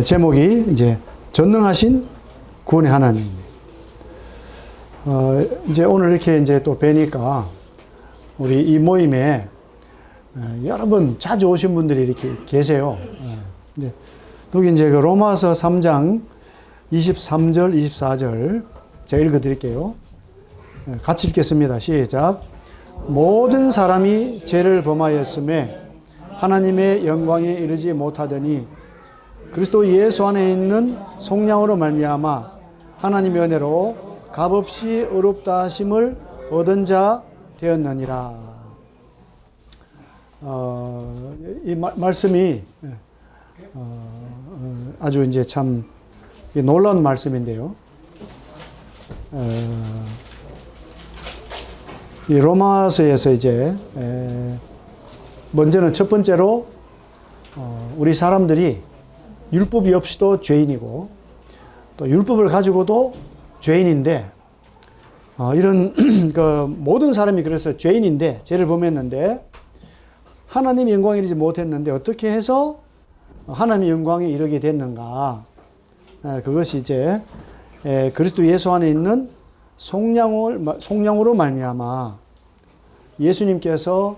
제목이 이제 전능하신 구원의 하나님. 이제 오늘 이렇게 이제 또 뵈니까 우리 이 모임에 여러 번 자주 오신 분들이 이렇게 계세요. 여기 이제 그 로마서 3장 23절, 24절 제가 읽어 드릴게요. 같이 읽겠습니다. 시작. 모든 사람이 죄를 범하였음에 하나님의 영광에 이르지 못하더니 그리스도 예수 안에 있는 속량으로 말미암아 하나님의 은혜로 값없이 의롭다 하심을 얻은 자 되었느니라. 이 말씀이 아주 이제 참 놀라운 말씀인데요. 이 로마서에서 이제 먼저는 첫 번째로 우리 사람들이 율법이 없이도 죄인이고 또 율법을 가지고도 죄인인데 이런 그 모든 사람이 그래서 죄인인데 죄를 범했는데 하나님의 영광에 이르지 못했는데 어떻게 해서 하나님의 영광에 이르게 됐는가? 그것이 이제 그리스도 예수 안에 있는 속량으로 말미암아 예수님께서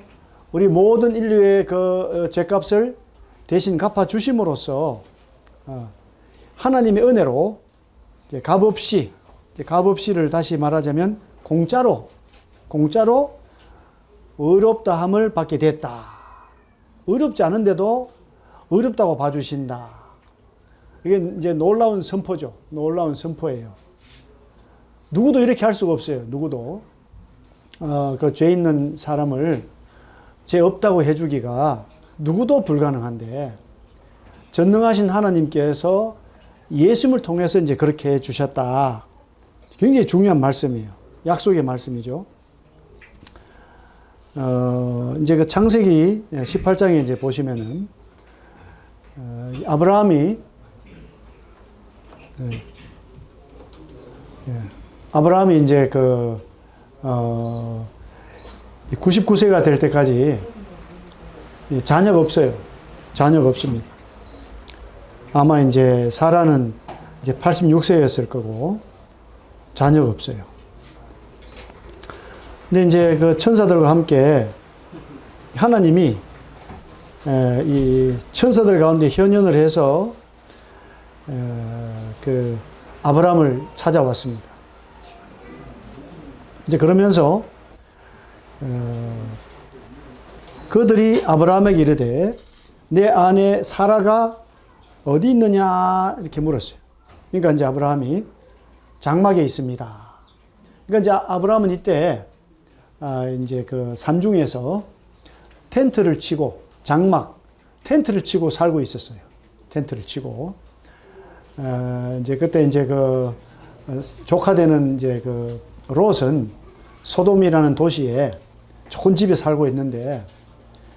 우리 모든 인류의 그 죄값을 대신 갚아 주심으로써 하나님의 은혜로 값없이를 다시 말하자면 공짜로 의롭다함을 받게 됐다. 의롭지 않은데도 의롭다고 봐주신다. 이게 이제 놀라운 선포죠. 놀라운 선포예요. 누구도 이렇게 할 수가 없어요. 누구도 그 죄 있는 사람을 죄 없다고 해주기가 누구도 불가능한데 전능하신 하나님께서 예수님을 통해서 이제 그렇게 해 주셨다. 굉장히 중요한 말씀이에요. 약속의 말씀이죠. 이제 그 창세기 18장에 이제 보시면은 아브라함이 이제 99세가 될 때까지 자녀가 없어요. 자녀가 없습니다. 아마 이제 사라는 이제 86세였을 거고 자녀가 없어요. 근데 이제 그 천사들과 함께 하나님이 이 천사들 가운데 현현을 해서 그 아브라함을 찾아왔습니다. 이제 그러면서 그들이 아브라함에게 이르되 내 아내 사라가 어디 있느냐 이렇게 물었어요. 그러니까 이제 아브라함이 장막에 있습니다. 그러니까 이제 아브라함은 이때 이제 그 산중에서 텐트를 치고 텐트를 치고 살고 있었어요. 텐트를 치고 이제 그때 이제 그 조카되는 이제 그 롯은 소돔이라는 도시에 좋은 집에 살고 있는데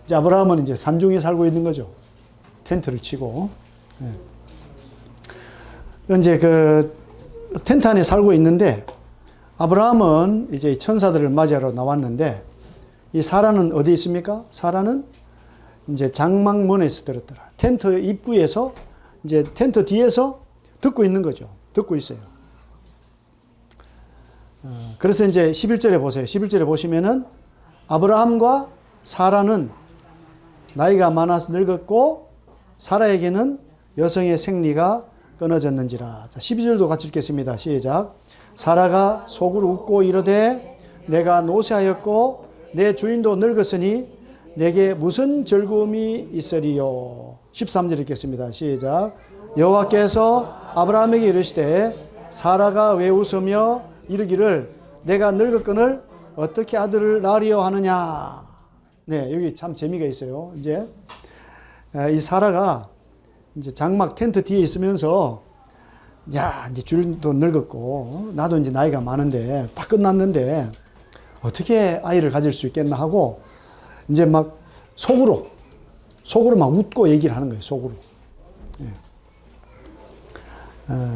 이제 아브라함은 이제 산중에 살고 있는 거죠. 텐트를 치고. 이제 그 텐트 안에 살고 있는데 아브라함은 이제 천사들을 맞이하러 나왔는데 이 사라는 어디 있습니까? 사라는 이제 장막문에서 들었더라. 텐트 입구에서 이제 텐트 뒤에서 듣고 있는 거죠. 듣고 있어요. 그래서 이제 11절에 보세요. 11절에 보시면은 아브라함과 사라는 나이가 많아서 늙었고 사라에게는 여성의 생리가 끊어졌는지라. 자, 12절도 같이 읽겠습니다. 시작. 사라가 속으로 웃고 이르되 내가 노쇠하였고 내 주인도 늙었으니 내게 무슨 즐거움이 있으리요. 13절 읽겠습니다. 시작. 여호와께서 아브라함에게 이르시되 사라가 왜 웃으며 이르기를 내가 늙었거늘 어떻게 아들을 낳으려 하느냐. 네, 여기 참 재미가 있어요. 이제 이 사라가 이제 장막 텐트 뒤에 있으면서 야, 이제 줄도 늙었고 나도 이제 나이가 많은데 다 끝났는데 어떻게 아이를 가질 수 있겠나 하고 이제 막 속으로 막 웃고 얘기를 하는 거예요. 속으로. 예.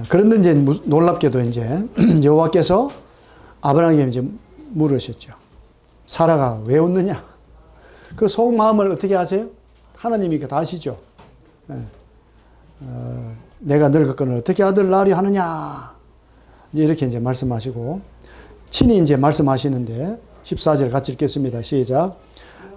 그런데 이제 놀랍게도 이제 여호와께서 아브라함에게 이제 물으셨죠. 사라가 왜 웃느냐? 그 속마음을 어떻게 아세요? 하나님이 다 아시죠. 예. 내가 늙었거늘 어떻게 아들 낳으려 하느냐. 이렇게 이제 말씀하시고, 친히 이제 말씀하시는데, 14절 같이 읽겠습니다. 시작.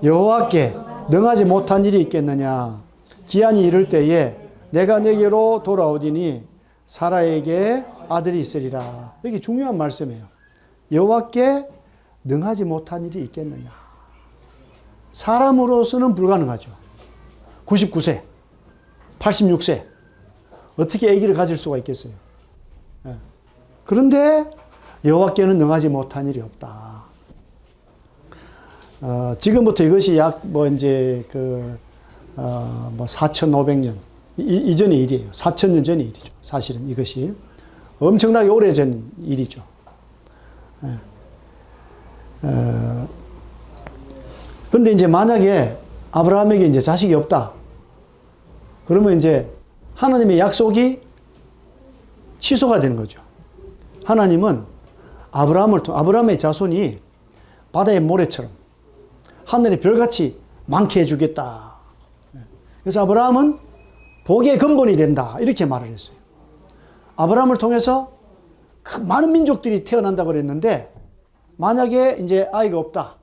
여호와께 능하지 못한 일이 있겠느냐. 기한이 이를 때에 내가 내게로 돌아오리니 사라에게 아들이 있으리라. 여기 중요한 말씀이에요. 여호와께 능하지 못한 일이 있겠느냐. 사람으로서는 불가능하죠. 99세, 86세. 어떻게 아기를 가질 수가 있겠어요? 그런데 여호와께는 능하지 못한 일이 없다. 지금부터 이것이 약 이제 4,500년 이전의 일이에요. 4,000년 전의 일이죠. 사실은 이것이 엄청나게 오래전 일이죠. 그런데 이제 만약에 아브라함에게 이제 자식이 없다. 그러면 이제 하나님의 약속이 취소가 되는 거죠. 하나님은 아브라함의 자손이 바다의 모래처럼 하늘의 별같이 많게 해주겠다. 그래서 아브라함은 복의 근본이 된다. 이렇게 말을 했어요. 아브라함을 통해서 많은 민족들이 태어난다고 그랬는데 만약에 이제 아이가 없다.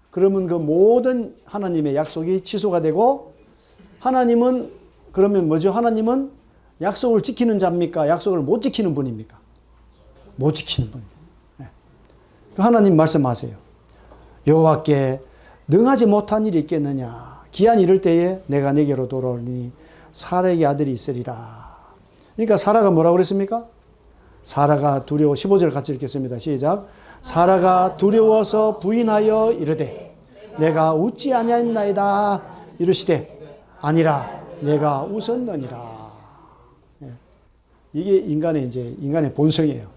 그러면 그 모든 하나님의 약속이 취소가 되고 하나님은 그러면 뭐죠? 하나님은 약속을 지키는 자입니까? 약속을 못 지키는 분입니까? 못 지키는 분입니다. 하나님 말씀하세요. 여호와께 능하지 못한 일이 있겠느냐. 기한이 이를 때에 내가 내게로 돌아오니 사라에게 아들이 있으리라. 그러니까 사라가 뭐라고 그랬습니까? 사라가 두려워. 15절 같이 읽겠습니다. 시작. 사라가 두려워서 부인하여 이르되 내가 웃지 아니하였나이다. 이르시되 아니라 내가 웃었느니라. 이게 인간의 본성이에요.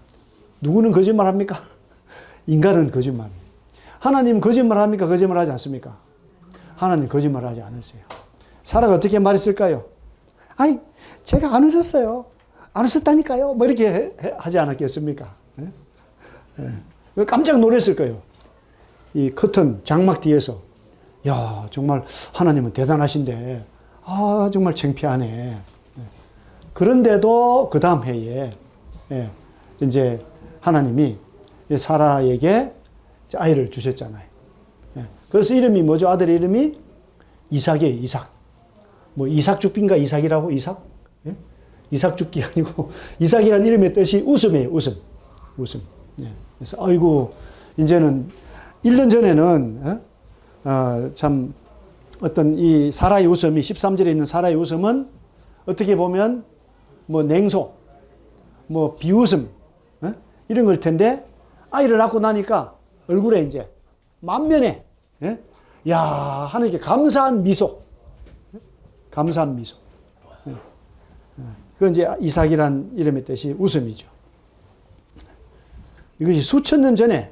누구는 거짓말합니까? 인간은 거짓말. 하나님 거짓말합니까? 거짓말하지 않습니까? 하나님 거짓말하지 않으세요. 사라가 어떻게 말했을까요? 아이, 제가 안 웃었어요. 안 웃었다니까요. 뭐 이렇게 하지 않았겠습니까? 깜짝 놀랐을 거예요. 이 커튼 장막 뒤에서 야, 정말 하나님은 대단하신데 정말 창피하네. 그런데도 그 다음 해에 이제 하나님이 사라에게 아이를 주셨잖아요. 그래서 이름이 뭐죠? 아들의 이름이 이삭이에요. 이삭. 뭐 이삭 죽비인가 이삭이라고? 이삭? 이삭 죽기 아니고 이삭이라는 이름의 뜻이 웃음이에요. 웃음. 그래서 아이고 이제는 1년 전에는 참 어떤 이 사라의 웃음이 13절에 있는 사라의 웃음은 어떻게 보면 뭐 냉소, 뭐 비웃음 이런 걸 텐데 아이를 낳고 나니까 얼굴에 이제 만면에 야 하나님께 감사한 미소, 감사한 미소. 그건 이제 이삭이란 이름의 뜻이 웃음이죠. 이것이 수천 년 전에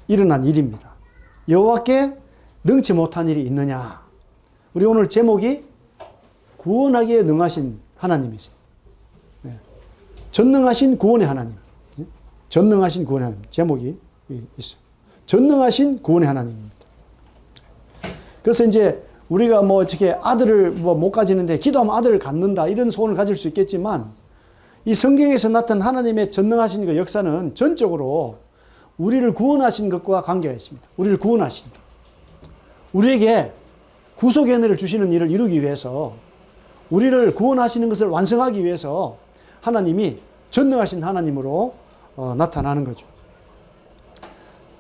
일어난 일입니다. 여호와께 능치 못한 일이 있느냐? 우리 오늘 제목이 구원하기에 능하신 하나님이세요. 전능하신 구원의 하나님. 전능하신 구원의 하나님. 제목이 있어요. 전능하신 구원의 하나님입니다. 그래서 이제 우리가 뭐 어떻게 아들을 못 가지는데 기도하면 아들을 갖는다 이런 소원을 가질 수 있겠지만 이 성경에서 나타난 하나님의 전능하신 그 역사는 전적으로 우리를 구원하신 것과 관계가 있습니다. 우리를 구원하신 것. 우리에게 구속의 은혜를 주시는 일을 이루기 위해서 우리를 구원하시는 것을 완성하기 위해서 하나님이 전능하신 하나님으로 나타나는 거죠.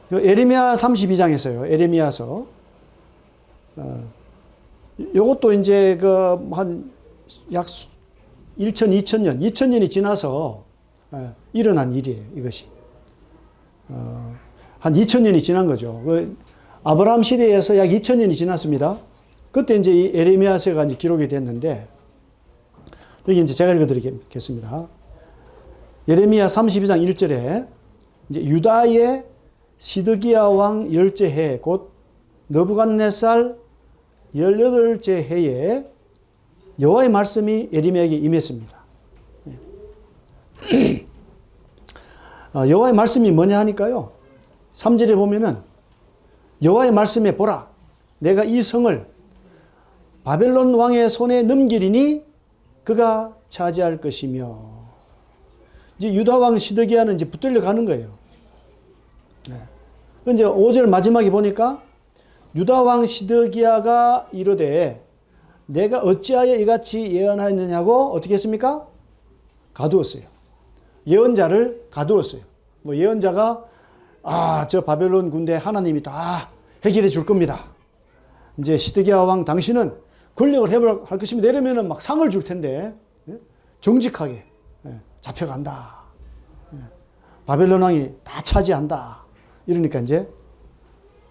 에레미야 32장에서요. 에레미야서 요것도 이제 한 약 2000년, 2000년이 지나서 일어난 일이에요. 이것이. 한 2000년이 지난 거죠. 아브라함 시대에서 약 2000년이 지났습니다. 그때 이제 이 에레미야서가 이제 기록이 됐는데, 여기 이제 제가 읽어드리겠습니다. 예레미야 32장 1절에 이제 유다의 시드기야 왕 10째 해, 곧 너부갓네살 18째 해에 여호와의 말씀이 예레미야에게 임했습니다. 여호와의 말씀이 뭐냐 하니까요. 3절에 보면은 여호와의 말씀에 보라. 내가 이 성을 바벨론 왕의 손에 넘기리니 그가 차지할 것이며. 이제 유다왕 시드기야는 이제 붙들려 가는 거예요. 이제 5절 마지막에 보니까 유다왕 시드기야가 이르되 내가 어찌하여 이같이 예언하였느냐고 어떻게 했습니까? 가두었어요. 예언자를 가두었어요. 뭐 예언자가 저 바벨론 군대 하나님이 다 해결해 줄 겁니다. 이제 시드기야 왕 당신은 권력을 회복할 것입니다. 이러면은 막 상을 줄 텐데 정직하게 잡혀간다. 바벨론 왕이 다 차지한다. 이러니까 이제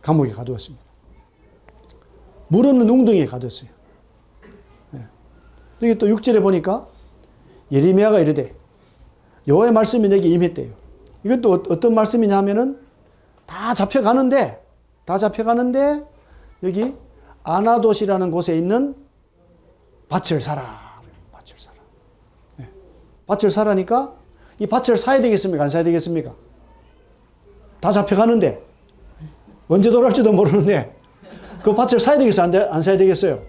감옥에 가두었습니다. 물 없는 웅덩이에 가뒀어요. 여기 또 6절에 보니까 예레미야가 이르되 여호와의 말씀이 내게 임했대요. 이것도 어떤 말씀이냐 하면은 다 잡혀가는데 여기 아나돗이라는 곳에 있는 밭을 사라. 밭을 사라니까 이 밭을 사야 되겠습니까? 안 사야 되겠습니까? 다 잡혀가는데 언제 돌아올지도 모르는데 그 밭을 사야 되겠어요? 안 사야 되겠어요?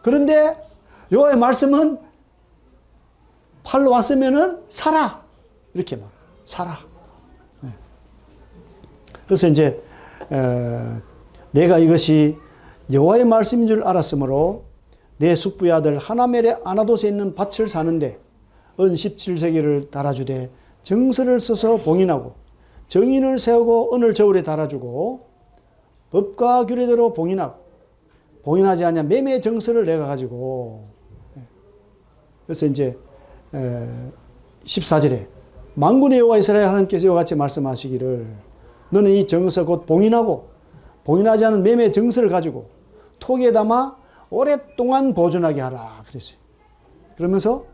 그런데 여호와의 말씀은 팔로 왔으면은 사라. 이렇게 막 사라. 그래서 이제 내가 이것이 여호와의 말씀인 줄 알았으므로 내 숙부의 아들 하나멜의 아나돗에 있는 밭을 사는데 은 17세기를 달아주되 정서를 써서 봉인하고 정인을 세우고 은을 저울에 달아주고 법과 규례대로 봉인하고 봉인하지 않냐 매매 정서를 내가 가지고. 그래서 이제 14절에 만군의 여호와 이스라엘 하나님께서 이와 같이 말씀하시기를 너는 이 정서 곧 봉인하고 봉인하지 않은 매매 정서를 가지고 톡에 담아 오랫동안 보존하게 하라 그랬어요. 그러면서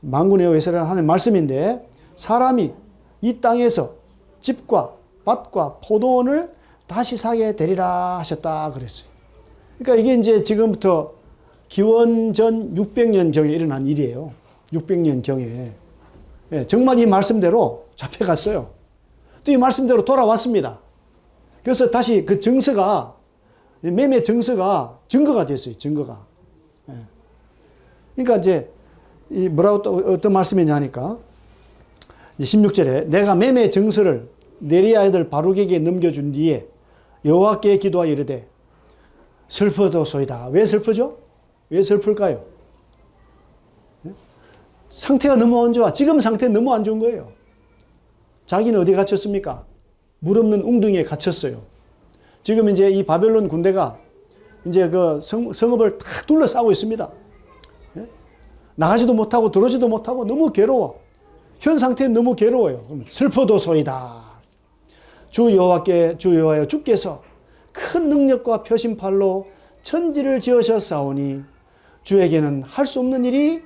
만군의 여호와 이스라엘 하나님 말씀인데 사람이 이 땅에서 집과 밭과 포도원을 다시 사게 되리라 하셨다 그랬어요. 그러니까 이게 이제 지금부터 기원전 600년경에 일어난 일이에요. 600년경에. 정말 이 말씀대로 잡혀갔어요. 또 이 말씀대로 돌아왔습니다. 그래서 다시 그 정서가, 매매 정서가 증거가 됐어요. 증거가. 그러니까 이제 뭐라고 또 어떤 말씀이냐 하니까 16절에 내가 매매 정서를 네리야 아들 바룩에게 넘겨준 뒤에 여호와께 기도하여 이르되 슬퍼도소이다. 왜 슬프죠? 왜 슬플까요? 상태가 너무 안 좋아. 지금 상태는 너무 안 좋은 거예요. 자기는 어디 갇혔습니까? 물 없는 웅덩이에 갇혔어요. 지금 이제 이 바벨론 군대가 이제 그 성읍을 탁 둘러싸고 있습니다. 나가지도 못하고 들어오지도 못하고 너무 괴로워. 현 상태는 너무 괴로워요. 슬퍼도소이다. 주 여호와여 주께서 큰 능력과 표심팔로 천지를 지으셨사오니 주에게는 할 수 없는 일이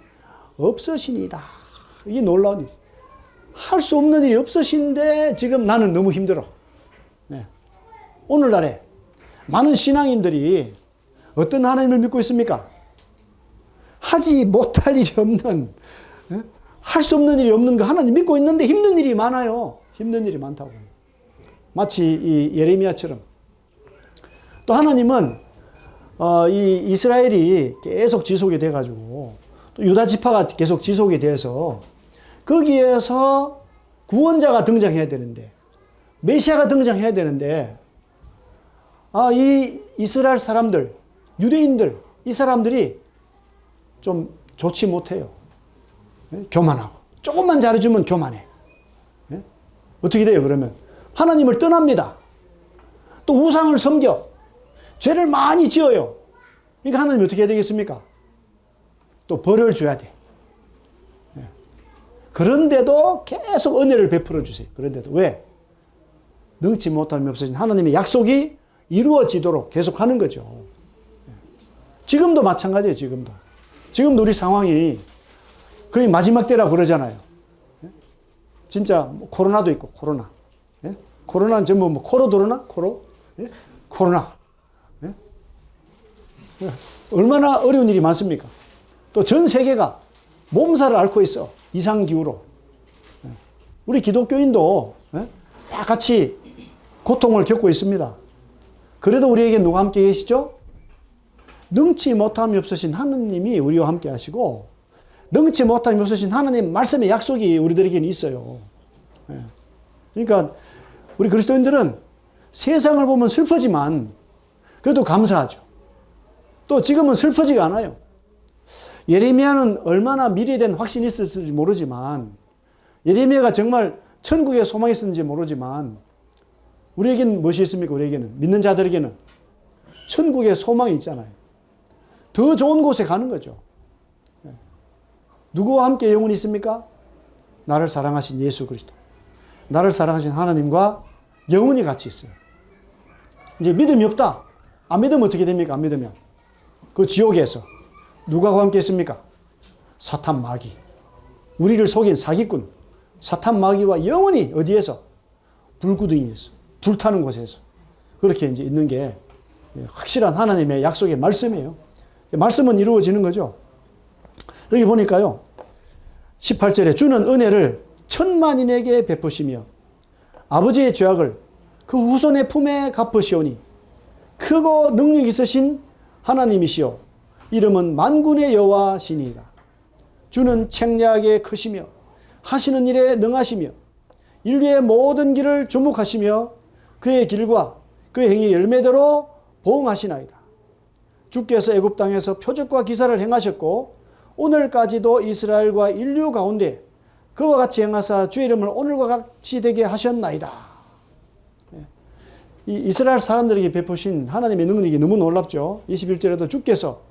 없으시니이다. 이게 놀라운 일. 할 수 없는 일이 없으신데 지금 나는 너무 힘들어. 오늘날에 많은 신앙인들이 어떤 하나님을 믿고 있습니까? 하지 못할 일이 없는, 할 수 없는 일이 없는 그 하나님 믿고 있는데 힘든 일이 많아요. 힘든 일이 많다고. 마치 이 예레미야처럼. 또 하나님은 이 이스라엘이 계속 지속이 돼가지고 또 유다 지파가 계속 지속이 돼서 거기에서 구원자가 등장해야 되는데 메시아가 등장해야 되는데 이 이스라엘 사람들, 유대인들, 이 사람들이 좀 좋지 못해요. 교만하고. 조금만 잘해주면 교만해. 어떻게 돼요, 그러면? 하나님을 떠납니다. 또 우상을 섬겨. 죄를 많이 지어요. 그러니까 하나님이 어떻게 해야 되겠습니까? 또 벌을 줘야 돼. 그런데도 계속 은혜를 베풀어 주세요. 그런데도. 왜? 능치 못함이 없어진 하나님의 약속이 이루어지도록 계속 하는 거죠. 지금도 마찬가지예요, 지금도. 지금도 우리 상황이 거의 마지막 때라고 그러잖아요. 진짜 코로나도 있고, 코로나. 코로나는 전부 뭐 코로 들어나? 코로? 코로나. 얼마나 어려운 일이 많습니까? 또 전 세계가 몸살을 앓고 있어. 이상기후로. 우리 기독교인도 다 같이 고통을 겪고 있습니다. 그래도 우리에게 누가 함께 계시죠? 능치 못함이 없으신 하느님이 우리와 함께 하시고 능치 못함이 없으신 하나님 말씀의 약속이 우리들에게는 있어요. 예. 그러니까 우리 그리스도인들은 세상을 보면 슬프지만 그래도 감사하죠. 또 지금은 슬프지가 않아요. 예레미야는 얼마나 미래에 대한 확신이 있었을지 모르지만, 예레미야가 정말 천국에 소망이 있었는지 모르지만, 우리에게는 무엇이 있습니까? 우리에게는, 믿는 자들에게는 천국에 소망이 있잖아요. 더 좋은 곳에 가는 거죠. 누구와 함께 영원히 있습니까? 나를 사랑하신 예수 그리스도, 나를 사랑하신 하나님과 영원히 같이 있어요. 이제 믿음이 없다. 안 믿으면 어떻게 됩니까? 안 믿으면 그 지옥에서 누가 함께 있습니까? 사탄 마귀, 우리를 속인 사기꾼 사탄 마귀와 영원히 어디에서? 불구덩이에서, 불타는 곳에서 그렇게 이제 있는 게 확실한 하나님의 약속의 말씀이에요. 말씀은 이루어지는 거죠. 여기 보니까요, 18절에 주는 은혜를 천만인에게 베푸시며 아버지의 죄악을 그 후손의 품에 갚으시오니 크고 능력 있으신 하나님이시오 이름은 만군의 여호와시니이다. 주는 책략에 크시며 하시는 일에 능하시며 인류의 모든 길을 주목하시며 그의 길과 그의 행위 열매대로 보응하시나이다. 주께서 애굽 땅에서 표적과 기사를 행하셨고 오늘까지도 이스라엘과 인류 가운데 그와 같이 행하사 주의 이름을 오늘과 같이 되게 하셨나이다. 이 이스라엘 사람들에게 베푸신 하나님의 능력이 너무 놀랍죠. 21절에도 주께서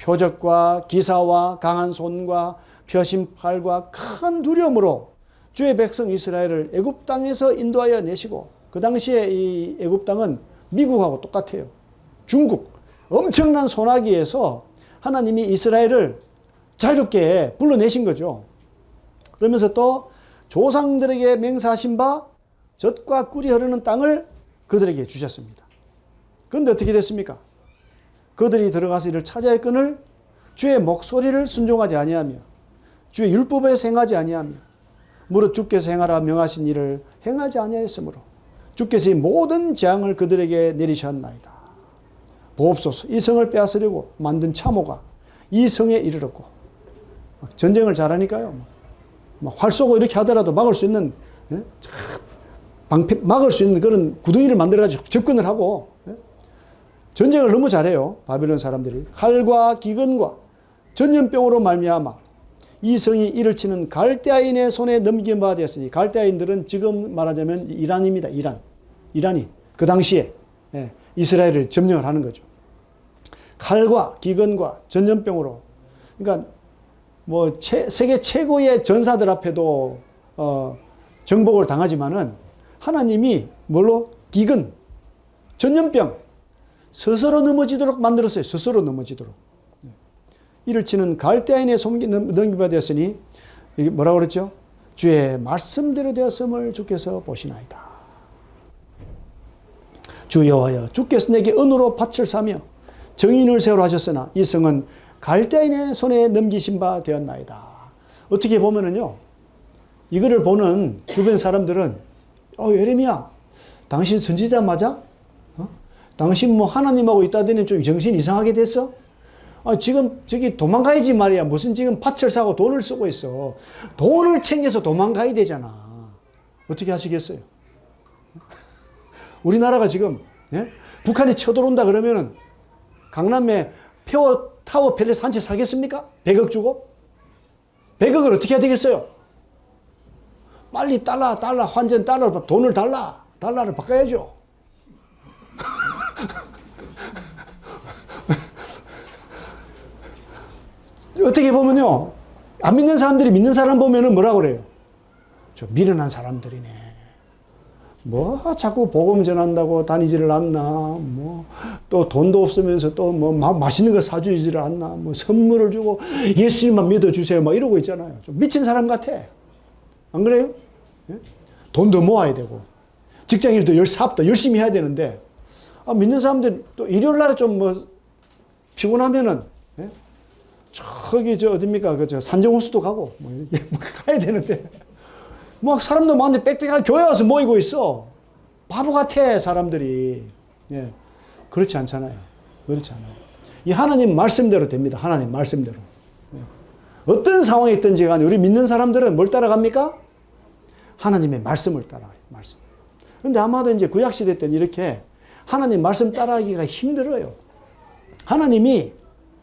표적과 기사와 강한 손과 펴신 팔과 큰 두려움으로 주의 백성 이스라엘을 애굽 땅에서 인도하여 내시고, 그 당시에 이 애굽 땅은 미국하고 똑같아요. 중국 엄청난 소나기에서 하나님이 이스라엘을 자유롭게 불러내신 거죠. 그러면서 또 조상들에게 맹세하신 바 젖과 꿀이 흐르는 땅을 그들에게 주셨습니다. 그런데 어떻게 됐습니까? 그들이 들어가서 이를 찾아야 할 끈을 주의 목소리를 순종하지 아니하며 주의 율법에 행하지 아니하며 무릇 주께서 행하라 명하신 일을 행하지 아니하였으므로 주께서 이 모든 재앙을 그들에게 내리셨나이다. 보옵소서. 이 성을 빼앗으려고 만든 참호가 이 성에 이르렀고, 전쟁을 잘하니까요, 활 쏘고 이렇게 하더라도 막을 수 있는, 막을 수 있는 그런 구덩이를 만들어가지고 접근을 하고, 전쟁을 너무 잘해요. 바빌론 사람들이. 칼과 기근과 전염병으로 말미암아 이 성이 이를 치는 갈대아인의 손에 넘긴 바 되었으니, 갈대아인들은 지금 말하자면 이란입니다. 이란이 그 당시에 이스라엘을 점령을 하는 거죠. 칼과 기근과 전염병으로. 그러니까 뭐 세계 최고의 전사들 앞에도 정복을 당하지만은 하나님이 뭘로? 기근, 전염병, 스스로 넘어지도록 만들었어요. 스스로 넘어지도록. 이를 치는 갈대아인의 손에 넘기바 되었으니, 이게 뭐라고 그랬죠? 주의 말씀대로 되었음을 주께서 보시나이다. 주 여호와여, 주께서 내게 은으로 밭을 사며 정인을 세우라 하셨으나 이 성은 갈대아인의 손에 넘기신 바 되었나이다. 어떻게 보면은요, 이거를 보는 주변 사람들은 예레미야, 당신 선지자 맞아? 당신 뭐 하나님하고 있다더니 좀 정신 이상하게 됐어? 지금 저기 도망가야지 말이야. 무슨 지금 밭을 사고 돈을 쓰고 있어. 돈을 챙겨서 도망가야 되잖아. 어떻게 하시겠어요? 우리나라가 지금 북한이 쳐들어온다 그러면은 강남에 타워 팰리스 한 채 사겠습니까? 100억 주고? 100억을 어떻게 해야 되겠어요? 빨리 달러 환전 달러 돈을 달러를 바꿔야죠. 어떻게 보면요, 안 믿는 사람들이 믿는 사람 보면은 뭐라고 그래요? 저 미련한 사람들이네. 뭐 자꾸 복음 전한다고 다니지를 않나? 뭐 또 돈도 없으면서 또 뭐 맛있는 거 사주지를 않나? 뭐 선물을 주고 예수님만 믿어주세요. 막 이러고 있잖아요. 좀 미친 사람 같아. 안 그래요? 돈도 모아야 되고 직장일도 사업도 열심히 해야 되는데, 믿는 사람들 또 일요일 날에 좀 뭐 피곤하면은 저기 어딥니까? 산정호수도 가고 뭐 이렇게 가야 되는데 막 사람도 많은데 빽빽하게 교회 와서 모이고 있어. 바보 같아 사람들이. 그렇지 않잖아요. 그렇지 않아요. 이 하나님 말씀대로 됩니다. 하나님 말씀대로. 어떤 상황에 있든지 간에 우리 믿는 사람들은 뭘 따라갑니까? 하나님의 말씀을 따라가요. 말씀. 근데 아마도 이제 구약시대 때는 이렇게 하나님 말씀 따라하기가 힘들어요. 하나님이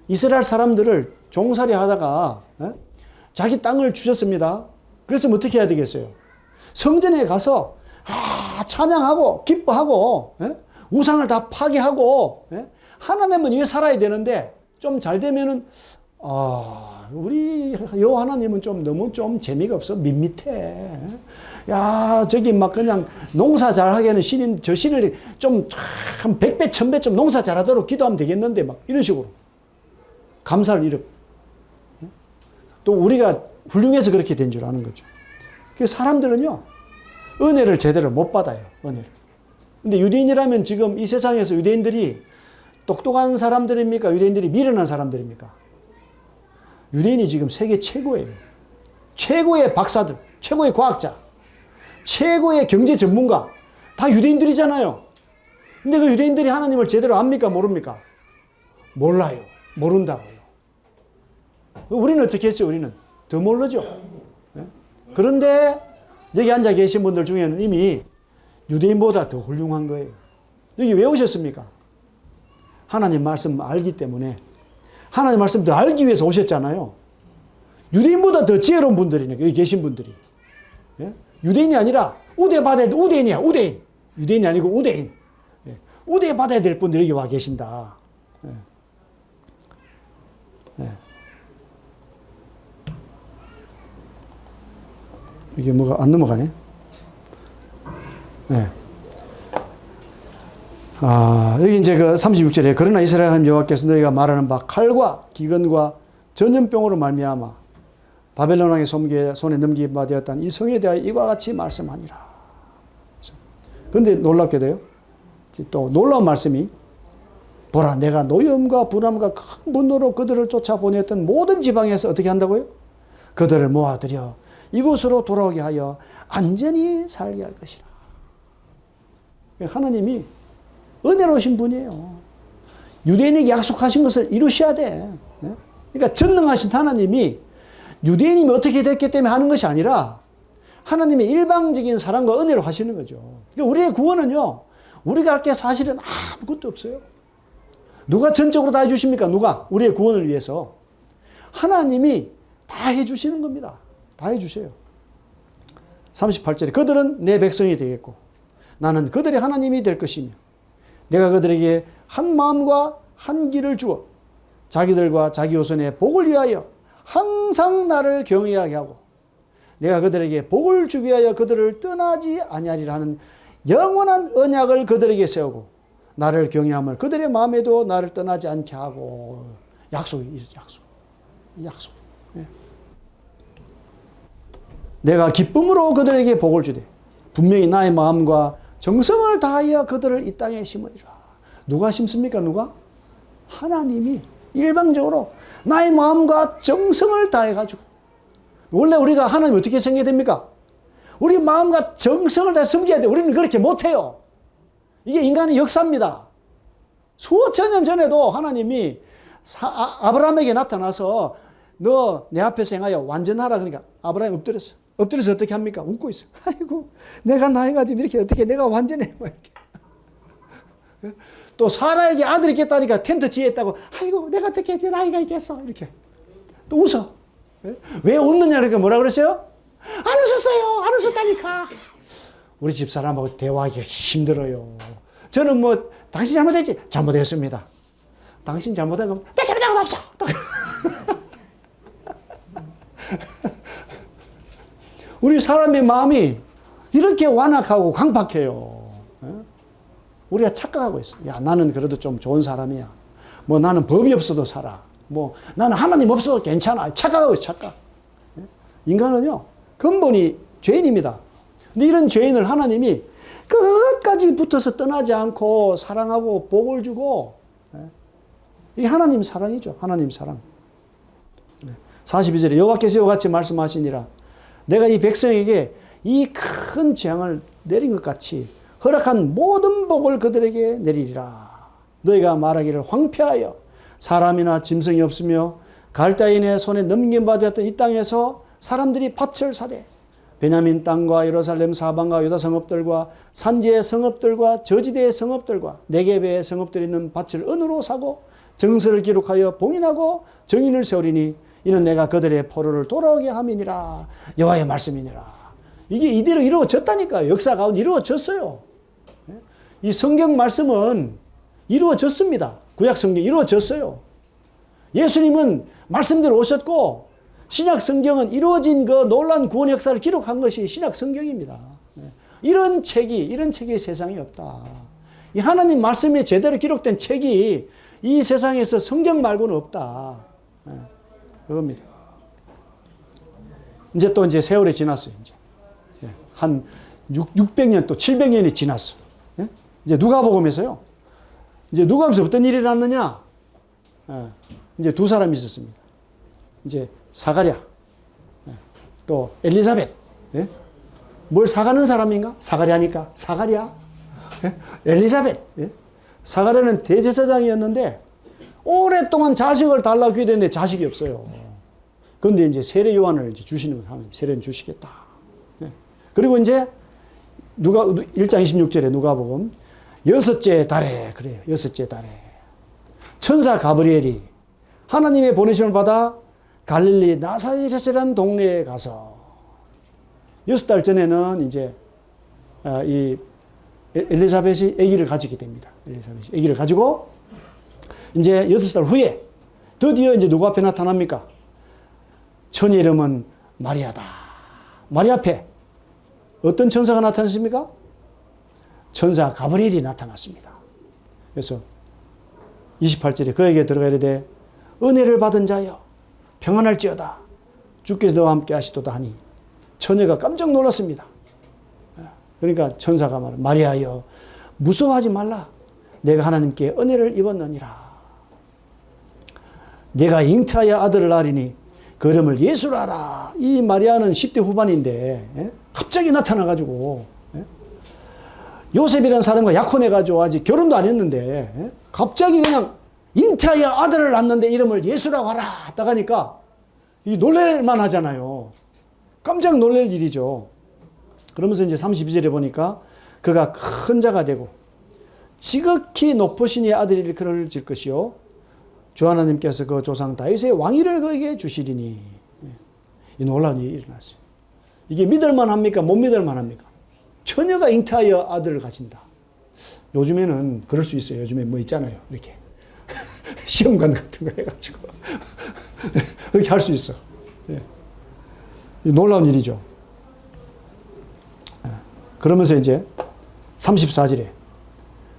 이스라엘 사람들을 종살이 하다가 자기 땅을 주셨습니다. 그래서 어떻게 해야 되겠어요? 성전에 가서 찬양하고 기뻐하고 우상을 다 파괴하고 하나님은 위해 살아야 되는데 좀 잘 되면은 우리 여호와 하나님은 좀 너무 좀 재미가 없어. 밋밋해. 야, 저기 막 그냥 농사 잘하게 하는 신인, 저 신을 좀 참 100배, 1000배 좀 농사 잘하도록 기도하면 되겠는데 막 이런 식으로. 감사를 잃어. 또 우리가 훌륭해서 그렇게 된 줄 아는 거죠. 그래서 사람들은요, 은혜를 제대로 못 받아요. 은혜를. 근데 유대인이라면 지금 이 세상에서 유대인들이 똑똑한 사람들입니까? 유대인들이 미련한 사람들입니까? 유대인이 지금 세계 최고예요. 최고의 박사들, 최고의 과학자, 최고의 경제 전문가, 다 유대인들이잖아요. 근데 그 유대인들이 하나님을 제대로 압니까? 모릅니까? 몰라요. 모른다고요. 우리는 어떻게 했어요? 우리는 더 모르죠. 그런데 여기 앉아 계신 분들 중에는 이미 유대인보다 더 훌륭한 거예요. 여기 왜 오셨습니까? 하나님 말씀 알기 때문에. 하나님 말씀 더 알기 위해서 오셨잖아요. 유대인보다 더 지혜로운 분들이네, 여기 계신 분들이. 예? 유대인이 아니라 우대받아야 돼. 우대인이야, 우대인. 유대인이 아니고 우대인. 예. 우대받아야 될 분들이 여기 와 계신다. 예. 예. 이게 뭐가 안 넘어가네? 예. 여기 이제 그 36절에 그러나 이스라엘 하나님 여호와께서 너희가 말하는 바 칼과 기근과 전염병으로 말미암아 바벨론 왕의 손에 넘기게 되었다는 이 성에 대하여 이와 같이 말씀하니라. 그런데 놀랍게도요. 또 놀라운 말씀이 보라 내가 노염과 불암과 큰 분노로 그들을 쫓아보냈던 모든 지방에서 어떻게 한다고요? 그들을 모아들여 이곳으로 돌아오게 하여 안전히 살게 할 것이라. 하나님이 은혜로우신 분이에요. 유대인에게 약속하신 것을 이루셔야 돼. 그러니까 전능하신 하나님이 유대인이면 어떻게 됐기 때문에 하는 것이 아니라 하나님의 일방적인 사랑과 은혜로 하시는 거죠. 그러니까 우리의 구원은요, 우리가 할 게 사실은 아무것도 없어요. 누가 전적으로 다 해주십니까? 누가? 우리의 구원을 위해서. 하나님이 다 해주시는 겁니다. 다 해주세요. 38절에 그들은 내 백성이 되겠고 나는 그들의 하나님이 될 것이며 내가 그들에게 한 마음과 한 길을 주어 자기들과 자기 후손의 복을 위하여 항상 나를 경외하게 하고 내가 그들에게 복을 주기 위하여 그들을 떠나지 아니하리라 하는 영원한 언약을 그들에게 세우고 나를 경외함을 그들의 마음에도 나를 떠나지 않게 하고 약속이 약속. 예. 내가 기쁨으로 그들에게 복을 주되 분명히 나의 마음과 정성을 다하여 그들을 이 땅에 심으리라. 누가 심습니까? 누가? 하나님이 일방적으로 나의 마음과 정성을 다해가지고. 원래 우리가 하나님 어떻게 생겨야 됩니까? 우리 마음과 정성을 다 섬겨야 돼. 우리는 그렇게 못해요. 이게 인간의 역사입니다. 수천 년 전에도 하나님이 아브라함에게 나타나서 너 내 앞에서 행하여 완전하라. 그러니까 아브라함이 엎드렸어. 엎드려서 어떻게 합니까? 웃고 있어. 아이고, 내가 나이가 지금 이렇게 어떻게 내가 완전해. 이렇게. 또 사라에게 아들이 있겠다니까 텐트 지었다고. 아이고, 내가 어떻게 이제 나이가 있겠어. 이렇게. 또 웃어. 왜 웃느냐. 그러니까 뭐라 그랬어요? 안 웃었어요. 안 웃었다니까. 우리 집사람하고 대화하기 힘들어요. 저는 뭐, 당신 잘못했지? 잘못했습니다. 당신 잘못한 건 내 잘못한 건 없어. 우리 사람의 마음이 이렇게 완악하고 강팍해요. 우리가 착각하고 있어. 야, 나는 그래도 좀 좋은 사람이야. 뭐 나는 법이 없어도 살아. 뭐 나는 하나님 없어도 괜찮아. 착각하고 있어, 착각. 인간은요, 근본이 죄인입니다. 근데 이런 죄인을 하나님이 끝까지 붙어서 떠나지 않고 사랑하고 복을 주고, 이게 하나님 사랑이죠. 하나님 사랑. 42절에 여호와께서 이와 같이 말씀하시니라. 내가 이 백성에게 이 큰 재앙을 내린 것 같이 허락한 모든 복을 그들에게 내리리라. 너희가 말하기를 황폐하여 사람이나 짐승이 없으며 갈대인의 손에 넘김받았던 이 땅에서 사람들이 밭을 사되 베냐민 땅과 예루살렘 사방과 유다 성읍들과 산지의 성읍들과 저지대의 성읍들과 네게베의 성읍들이 있는 밭을 은으로 사고 정서를 기록하여 봉인하고 정인을 세우리니 이는 내가 그들의 포로를 돌아오게 함이니라. 여호와의 말씀이니라. 이게 이대로 이루어졌다니까요. 역사 가운데 이루어졌어요. 이 성경 말씀은 이루어졌습니다. 구약 성경 이루어졌어요. 예수님은 말씀대로 오셨고 신약 성경은 이루어진 그 놀라운 구원 역사를 기록한 것이 신약 성경입니다. 이런 책이 세상에 없다. 이 하나님 말씀에 제대로 기록된 책이 이 세상에서 성경 말고는 없다. 그겁니다. 이제 세월이 지났어요. 한 600년 또 700년이 지났어. 이제 누가복음에서요. 이제 누가복음에서 어떤 일이 일어났느냐? 이제 두 사람이 있었습니다. 이제 사가랴, 또 엘리사벳. 뭘 사가는 사람인가? 사가랴니까 사가랴. 엘리사벳. 사가랴는 대제사장이었는데 오랫동안 자식을 달라고 기도했는데 자식이 없어요. 그런데 이제 세례 요한을 이제 주시는 거예요. 하나님 세례는 주시겠다. 그리고 이제 1장 26절에 누가복음 여섯째 달에 그래요. 여섯째 달에 천사 가브리엘이 하나님의 보내심을 받아 갈릴리 나사렛이라는 동네에 가서 6달 전에는 이제 이 엘리사벳이 아기를 가지게 됩니다. 엘리사벳이 아기를 가지고 이제 6달 후에 드디어 이제 누구 앞에 나타납니까? 처녀 이름은 마리아다. 마리아 앞에 어떤 천사가 나타났습니까? 천사 가브리엘이 나타났습니다. 그래서 28절에 그에게 들어가야 되 은혜를 받은 자여 평안할지어다 주께서 너와 함께 하시도다 하니 처녀가 깜짝 놀랐습니다. 그러니까 천사가 말해 마리아여 무서워하지 말라 내가 하나님께 은혜를 입었느니라. 내가 잉태하여 아들을 낳으리니 그 이름을 예수라 하라. 이 마리아는 10대 후반인데 갑자기 나타나가지고 요셉이라는 사람과 약혼해가지고 아직 결혼도 안 했는데 갑자기 그냥 잉태하여 아들을 낳는데 이름을 예수라고 하라 딱 하니까 이 놀랄만 하잖아요. 깜짝 놀랄 일이죠. 그러면서 이제 32절에 보니까 그가 큰 자가 되고 지극히 높으신 이의 아들이 일컬을 질 것이요 주 하나님께서 그 조상 다윗의 왕위를 그에게 주시리니. 이 놀라운 일이 일어났어요. 이게 믿을만 합니까? 못 믿을만 합니까? 처녀가 잉태하여 아들을 가진다. 요즘에는 그럴 수 있어요. 요즘에 뭐 있잖아요. 이렇게 시험관 같은 거 해가지고 그렇게 할 수 있어. 놀라운 일이죠. 그러면서 이제 34절에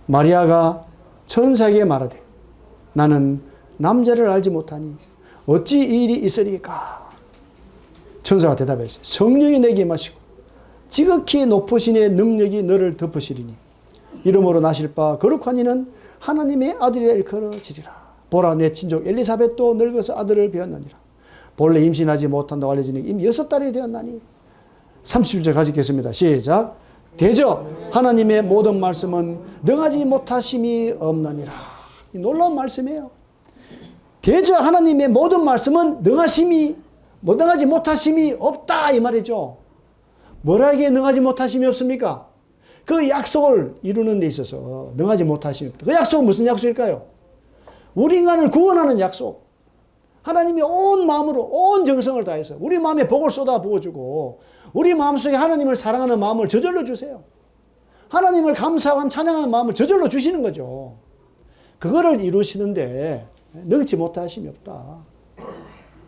마리아가 천사에게 말하되 나는 남자를 알지 못하니 어찌 이 일이 있으리까? 천사가 대답했어요. 성령이 내게 임하시고 지극히 높으신 이의 능력이 너를 덮으시리니 이름으로 나실 바 거룩한 이는 하나님의 아들이라 일컬어지리라. 보라 내 친족 엘리사벳도 늙어서 아들을 배었느니라. 본래 임신하지 못한다고 알려지니 이미 6달이 되었나니. 30절 가지겠습니다. 시작. 대저 하나님의 모든 말씀은 능하지 못하심이 없느니라. 이 놀라운 말씀이에요. 대저 하나님의 모든 말씀은 능하지 못하심이 없다 이 말이죠. 뭐라기에 능하지 못하심이 없습니까? 그 약속을 이루는 데 있어서 능하지 못하심이 없다. 그 약속은 무슨 약속일까요? 우리 인간을 구원하는 약속. 하나님이 온 마음으로 온 정성을 다해서 우리 마음에 복을 쏟아 부어주고 우리 마음속에 하나님을 사랑하는 마음을 저절로 주세요. 하나님을 감사하고 찬양하는 마음을 저절로 주시는 거죠. 그거를 이루시는데 능치 못하심이 없다.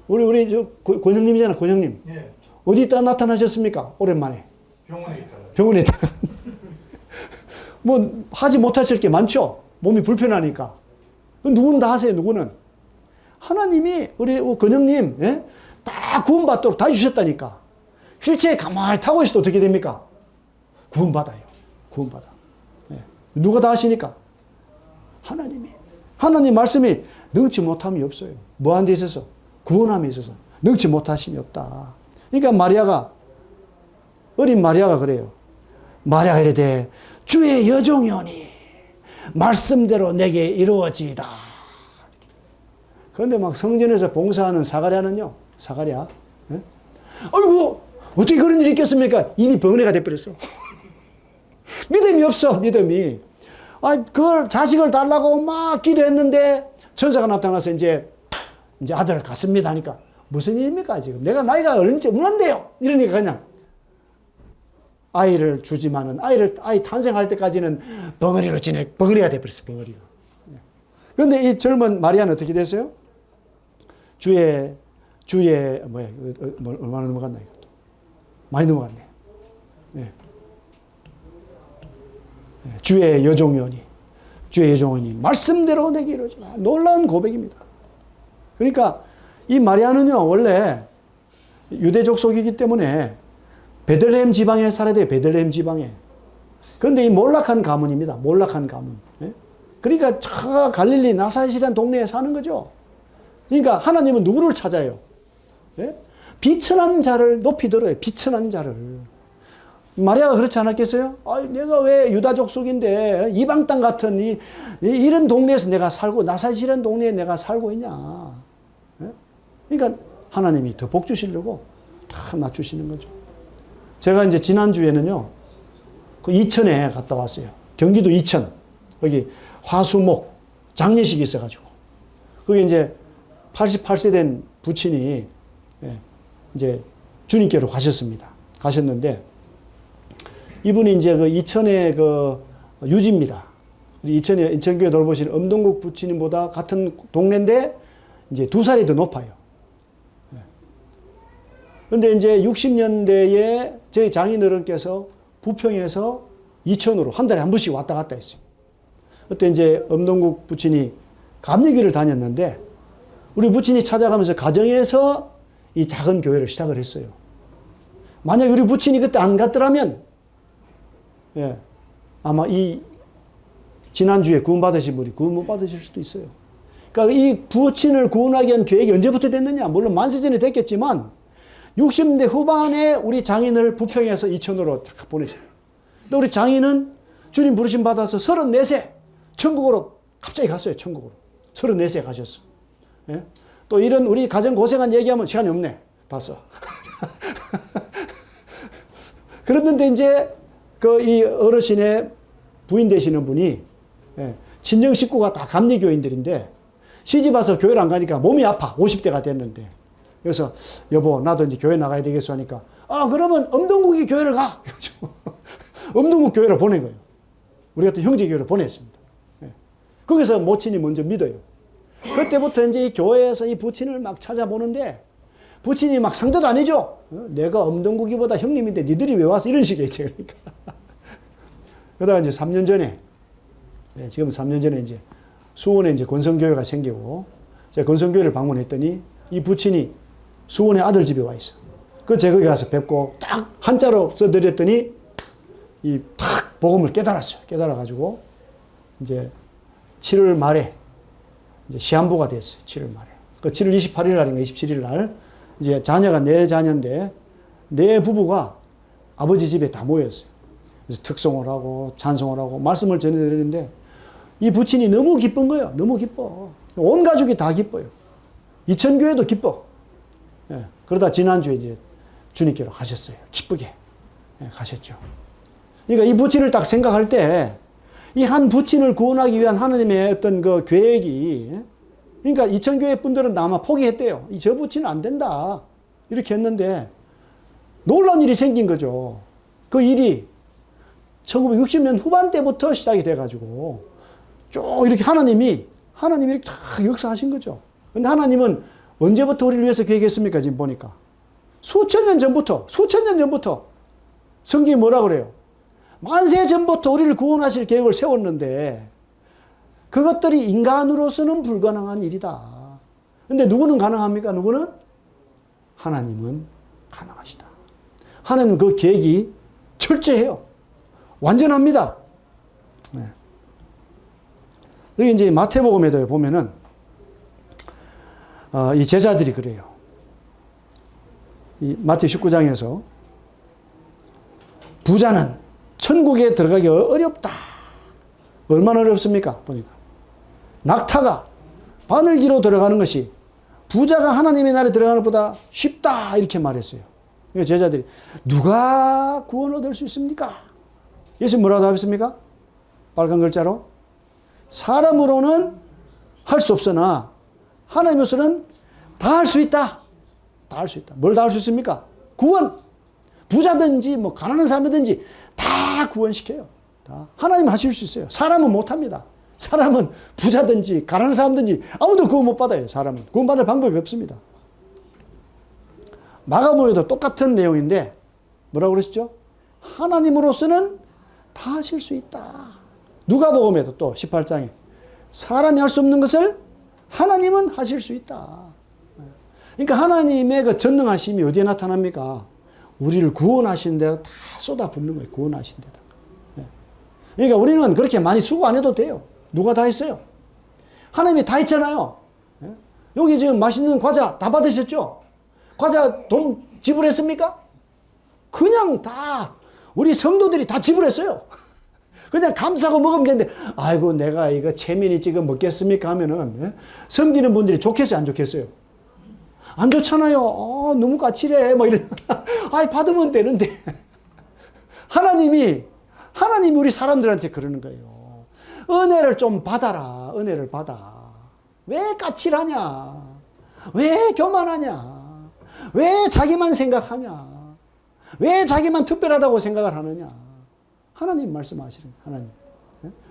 우리 권형님이잖아, 권형님. 예. 어디 있다 나타나셨습니까? 오랜만에. 병원에 있다가. 뭐 하지 못하실 게 많죠. 몸이 불편하니까. 누구는 다 하세요. 누구는. 하나님이 우리 권형님 다 구원받도록 다 주셨다니까. 휠체어에 가만히 타고 있어도 어떻게 됩니까? 구원받아요. 구원받아. 누가 다 하시니까? 하나님이. 하나님 말씀이 능치 못함이 없어요. 뭐한 데 있어서? 구원함에 있어서 능치 못하심이 없다. 그러니까 마리아가 어린 마리아가 그래요. 마리아가 이르되 주의 여종이오니 말씀대로 내게 이루어지이다. 그런데 막 성전에서 봉사하는 사가랴는요, 사가랴. 예? 아이고, 어떻게 그런 일이 있겠습니까? 이미 번뇌가 돼버렸어. 믿음이 없어, 믿음이. 그걸 자식을 달라고 막 기도했는데 천사가 나타나서 이제 아들을 갖습니다 하니까 무슨 일입니까 지금? 내가 나이가 얼마인지 없는데요. 이러니까 그냥 아이를 주지만은 아이 탄생할 때까지는 벙어리가 돼버렸어, 벙어리가. 그런데 이 젊은 마리아는 어떻게 됐어요? 주의 얼마나 넘어갔나 이것도 많이 넘어갔네. 네. 주의 여종이니 말씀대로 내게 이루어지라. 놀라운 고백입니다. 그러니까 이 마리아는요 원래 유대 족속이기 때문에 베들레헴 지방에 살아야 돼요. 베들레헴 지방에. 그런데 이 몰락한 가문입니다. 몰락한 가문. 그러니까 저 갈릴리 나사렛이라는 동네에 사는 거죠. 그러니까 하나님은 누구를 찾아요? 비천한 자를 높이 들어요. 비천한 자를. 마리아가 그렇지 않았겠어요? 내가 왜 유다 족속인데 이방 땅 같은 이런 동네에서 내가 살고 나사렛이라는 동네에 내가 살고 있냐. 그러니까 하나님이 더 복 주시려고 다 낮추시는 거죠. 제가 이제 지난주에는요, 그 이천에 갔다 왔어요. 경기도 이천. 거기 화수목 장례식이 있어가지고. 거기 이제 88세 된 부친이 이제 주님께로 가셨습니다. 가셨는데, 이분이 이제 그 이천의 그 유지입니다. 인천교회 돌보시는 엄동국 부친님보다 같은 동네인데, 이제 2살이 더 높아요. 그런데 이제 60년대에 저희 장인어른께서 부평에서 이천으로 한 달에 한 번씩 왔다 갔다 했어요. 그때 이제 엄동국 부친이 감리교를 다녔는데 우리 부친이 찾아가면서 가정에서 이 작은 교회를 시작을 했어요. 만약 우리 부친이 그때 안 갔더라면 아마 이 지난주에 구원받으신 분이 구원 못 받으실 수도 있어요. 그러니까 이 부친을 구원하기 위한 계획이 언제부터 됐느냐? 물론 만세전에 됐겠지만 60대 후반에 우리 장인을 부평에서 이천으로 딱 보내줘요. 근데 우리 장인은 주님 부르심 받아서 34세 천국으로 갑자기 갔어요. 천국으로. 34세 가셨어. 예? 또 이런 우리 가정 고생한 얘기하면 시간이 없네. 봤어. 그랬는데 이제 이 어르신의 부인 되시는 분이 친정 식구가 다 감리교인들인데 시집 와서 교회를 안 가니까 몸이 아파. 50대가 됐는데. 그래서 여보 나도 이제 교회 나가야 되겠어 하니까 그러면 엄동국이 교회를 가. 엄동국 교회를 보낸 거예요. 우리 같은 형제 교회를 보냈습니다. 거기서 모친이 먼저 믿어요. 그때부터 이제 이 교회에서 이 부친을 막 찾아보는데 부친이 막 상대도 아니죠. 내가 엄동국이보다 형님인데 니들이 왜 왔어? 이런 식이죠. 그러니까. 그러다가 이제 3년 전에 지금 3년 전에 이제 수원에 이제 권성교회가 생기고 제가 권성교회를 방문했더니 이 부친이 수원의 아들 집에 와 있어. 제가 거기 가서 뵙고 딱 한자로 써드렸더니 이 탁 복음을 깨달았어요. 깨달아가지고 이제 7월 말에 이제 시한부가 됐어요. 7월 말에. 7월 28일 날인가 27일 날 이제 자녀가 4자녀인데 4부부가 아버지 집에 다 모였어요. 그래서 특송을 하고 찬송을 하고 말씀을 전해드리는데 이 부친이 너무 기쁜 거예요. 너무 기뻐. 온 가족이 다 기뻐요. 이천교회도 기뻐. 그러다 지난주에 이제 주님께로 가셨어요. 기쁘게 가셨죠. 그러니까 이 부친을 딱 생각할 때 이 한 부친을 구원하기 위한 하나님의 어떤 그 계획이 그러니까 이천교회 분들은 아마 포기했대요. 저 부친은 안 된다. 이렇게 했는데 놀라운 일이 생긴 거죠. 그 일이 1960년 후반 때부터 시작이 돼가지고 쭉 이렇게 하나님이 이렇게 다 역사하신 거죠. 근데 하나님은 언제부터 우리를 위해서 계획했습니까? 지금 보니까. 수천 년 전부터 성경이 뭐라 그래요? 만세 전부터 우리를 구원하실 계획을 세웠는데 그것들이 인간으로서는 불가능한 일이다. 근데 누구는 가능합니까? 누구는? 하나님은 가능하시다. 하나님 그 계획이 철저해요. 완전합니다. 네. 여기 이제 마태복음에도 보면은 이 제자들이 그래요. 이 마태 19장에서 부자는 천국에 들어가기 어렵다. 얼마나 어렵습니까? 보니까 낙타가 바늘기로 들어가는 것이 부자가 하나님의 나라에 들어가는 것보다 쉽다 이렇게 말했어요. 그래서 제자들이 누가 구원 얻을 수 있습니까? 예수 뭐라고 답했습니까? 빨간 글자로 사람으로는 할 수 없으나 하나님으로서는 다 할 수 있다. 다 할 수 있다. 뭘 다 할 수 있습니까? 구원. 부자든지 뭐 가난한 사람이든지 다 구원시켜요. 다. 하나님 하실 수 있어요. 사람은 못합니다. 사람은 부자든지 가난한 사람든지 아무도 구원 못 받아요. 사람은. 구원받을 방법이 없습니다. 마가복음에도 똑같은 내용인데 뭐라고 그러시죠? 하나님으로서는 다 하실 수 있다. 누가복음에도 또 18장에 사람이 할 수 없는 것을 하나님은 하실 수 있다. 그러니까 하나님의 그 전능하심이 어디에 나타납니까? 우리를 구원하신 데다 다 쏟아붓는 거예요. 구원하신 데다. 그러니까 우리는 그렇게 많이 수고 안 해도 돼요. 누가 다 했어요? 하나님이 다 했잖아요. 여기 지금 맛있는 과자 다 받으셨죠? 과자 돈 지불했습니까? 그냥 다 우리 성도들이 다 지불했어요. 그냥 감사하고 먹으면 되는데 아이고 내가 이거 체면이 지금 먹겠습니까 하면은 섬기는 분들이 좋겠어요 안 좋겠어요? 안 좋잖아요. 너무 까칠해 뭐 이런 아이 받으면 되는데 하나님이 우리 사람들한테 그러는 거예요. 은혜를 좀 받아라. 은혜를 받아. 왜 까칠하냐? 왜 교만하냐? 왜 자기만 생각하냐? 왜 자기만 특별하다고 생각을 하느냐? 하나님 말씀하시는 하나님.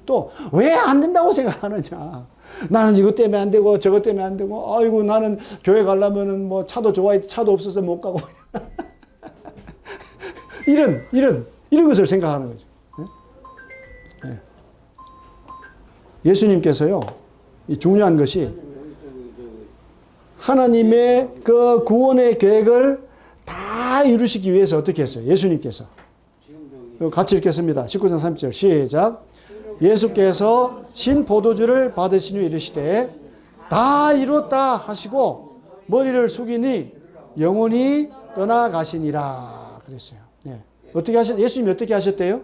또 왜 안 된다고 생각하느냐? 나는 이것 때문에 안 되고 저것 때문에 안 되고 아이고 나는 교회 가려면은 뭐 차도 좋아야 차도 없어서 못 가고 이런 것을 생각하는 거죠. 예수님께서요, 이 중요한 것이 하나님의 그 구원의 계획을 다 이루시기 위해서 어떻게 했어요? 예수님께서. 같이 읽겠습니다. 19장 30절 시작. 예수께서 신포도주를 받으신 후 이르시되 다 이루었다 하시고 머리를 숙이니 영혼이 떠나가시니라 그랬어요. 예. 어떻게 예수님이 어떻게 하셨대요?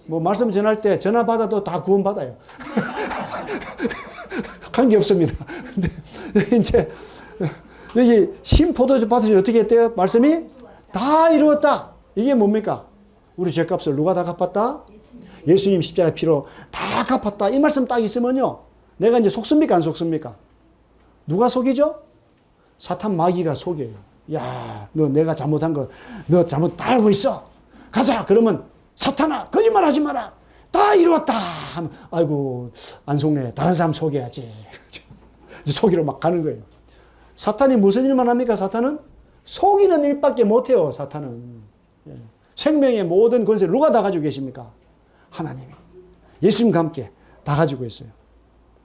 뭐 말씀 전할 때 전화 받아도 다 구원 받아요. 관계 없습니다. 근데 이제 여기 신포도주 받으시니 어떻게 했대요? 말씀이 다 이루었다. 이게 뭡니까? 우리 죄값을 누가 다 갚았다? 예수님 십자가 피로 다 갚았다. 이 말씀 딱 있으면요. 내가 이제 속습니까? 안 속습니까? 누가 속이죠? 사탄 마귀가 속여요. 야, 너 내가 잘못한 거, 너 잘못 다 알고 있어. 가자. 그러면 사탄아, 거짓말 하지 마라. 다 이루었다. 하면, 아이고, 안 속네. 다른 사람 속여야지. 속이러 막 가는 거예요. 사탄이 무슨 일만 합니까? 사탄은? 속이는 일밖에 못해요. 사탄은. 생명의 모든 권세를 누가 다 가지고 계십니까? 하나님이. 예수님과 함께 다 가지고 있어요.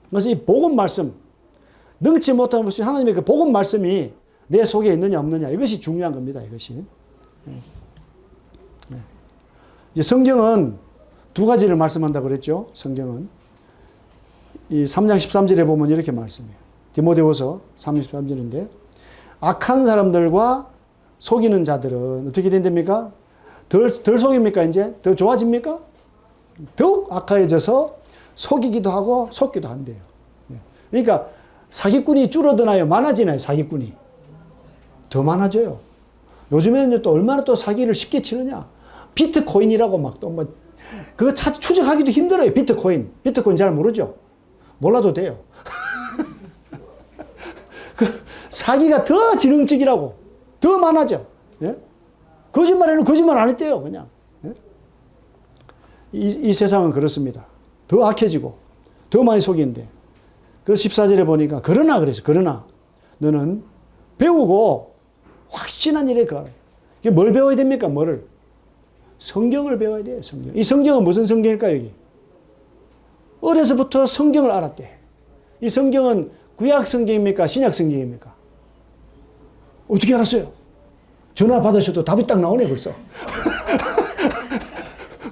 그래서 이 복음 말씀, 능치 못한 것이 하나님의 그 복음 말씀이 내 속에 있느냐 없느냐 이것이 중요한 겁니다. 이것이. 이제 성경은 두 가지를 말씀한다고 그랬죠. 성경은. 이 3장 13절에 보면 이렇게 말씀해요. 디모데후서 3장 13절인데 악한 사람들과 속이는 자들은 어떻게 된답니까? 덜 속입니까? 이제? 더 좋아집니까? 더욱 악화해져서 속이기도 하고 속기도 한대요. 그러니까 사기꾼이 줄어드나요? 많아지나요? 사기꾼이? 더 많아져요. 요즘에는 또 얼마나 또 사기를 쉽게 치느냐? 비트코인이라고 막 또 뭐, 그거 추적하기도 힘들어요. 비트코인. 비트코인 잘 모르죠? 몰라도 돼요. 그 사기가 더 지능적이라고. 더 많아져. 예? 거짓말에는 거짓말 안 했대요, 그냥. 예? 이 세상은 그렇습니다. 더 악해지고, 더 많이 속이는데. 그 14절에 보니까, 그러나 그래서, 그러나 너는 배우고 확신한 일에 가라. 이게 뭘 배워야 됩니까? 뭐를? 성경을 배워야 돼요, 성경. 이 성경은 무슨 성경일까요, 여기? 어려서부터 성경을 알았대. 이 성경은 구약 성경입니까? 신약 성경입니까? 어떻게 알았어요? 전화 받으셔도 답이 딱 나오네, 벌써.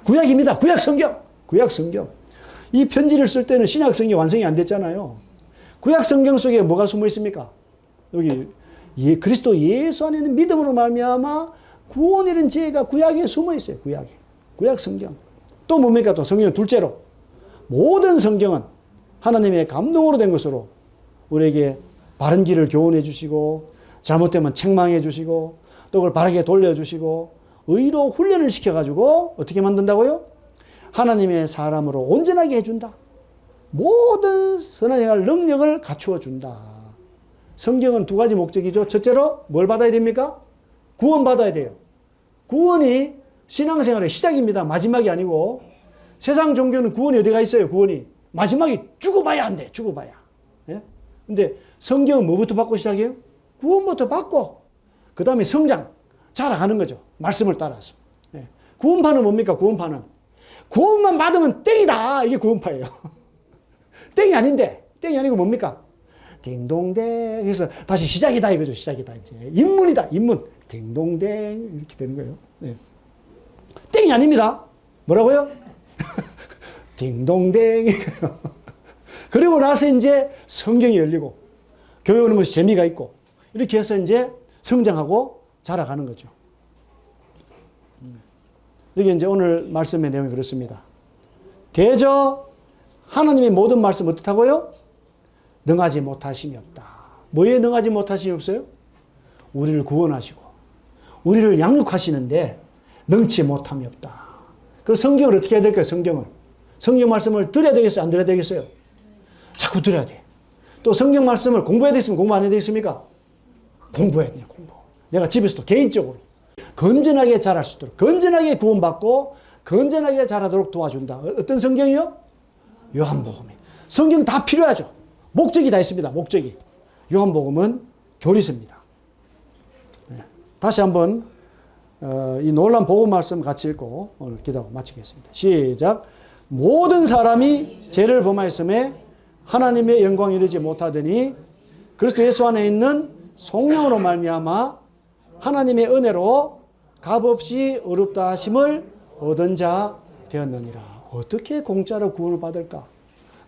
구약입니다. 구약 성경. 구약 성경. 이 편지를 쓸 때는 신약 성경이 완성이 안 됐잖아요. 구약 성경 속에 뭐가 숨어 있습니까? 여기 그리스도 예수 안에는 믿음으로 말미암아 구원이라는 지혜가 구약에 숨어 있어요. 구약에. 구약 성경. 또 뭡니까? 또 성경 둘째로 모든 성경은 하나님의 감동으로 된 것으로 우리에게 바른 길을 교훈해 주시고 잘못되면 책망해 주시고 또 그걸 바르게 돌려주시고 의로 훈련을 시켜가지고 어떻게 만든다고요? 하나님의 사람으로 온전하게 해준다. 모든 선한 행할 능력을 갖추어 준다. 성경은 두 가지 목적이죠. 첫째로 뭘 받아야 됩니까? 구원 받아야 돼요. 구원이 신앙생활의 시작입니다. 마지막이 아니고 세상 종교는 구원이 어디가 있어요? 구원이 마지막이 죽어봐야 안 돼. 죽어봐야. 예? 근데 성경은 뭐부터 받고 시작해요? 구원부터 받고 그 다음에 성장, 자라가는 거죠. 말씀을 따라서. 예. 구원파는 뭡니까? 구원파는 구원만 받으면 땡이다. 이게 구원파예요. 땡이 아닌데 땡이 아니고 뭡니까? 딩동댕. 그래서 다시 시작이다 이거죠. 시작이다. 이제 입문이다. 입문. 딩동댕 이렇게 되는 거예요. 예. 땡이 아닙니다. 뭐라고요? 딩동댕. 그리고 나서 이제 성경이 열리고 교회 오는 것이 재미가 있고 이렇게 해서 이제 성장하고 자라가는 거죠. 여기 이제 오늘 말씀의 내용이 그렇습니다. 대저 하나님의 모든 말씀 어떻다고요? 능하지 못하심이 없다. 뭐에 능하지 못하심이 없어요? 우리를 구원하시고 우리를 양육하시는데 능치 못함이 없다. 그 성경을 어떻게 해야 될까요? 성경 말씀을 들어야 되겠어요? 안 들어야 되겠어요? 자꾸 들어야 돼. 또 성경 말씀을 공부해야 되겠으면 공부 안 해야 되겠습니까? 공부해야 돼요. 공부. 내가 집에서도 개인적으로 건전하게 자랄 수 있도록 건전하게 구원받고 건전하게 자라도록 도와준다. 어떤 성경이요? 요한복음이. 성경 다 필요하죠. 목적이 다 있습니다. 목적이. 요한복음은 교리서입니다. 네. 다시 한번 이 놀라운 복음 말씀 같이 읽고 오늘 기도하고 마치겠습니다. 시작. 모든 사람이 죄를 범하였음에 하나님의 영광 이르지 못하더니 그리스도 예수 안에 있는 성령으로 말미암아 하나님의 은혜로 값없이 어렵다 하심을 얻은 자 되었느니라. 어떻게 공짜로 구원을 받을까?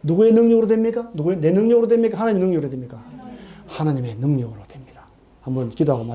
누구의 능력으로 됩니까? 내 능력으로 됩니까? 하나님의 능력으로 됩니까? 하나님의 능력으로 됩니다. 한번 기도하고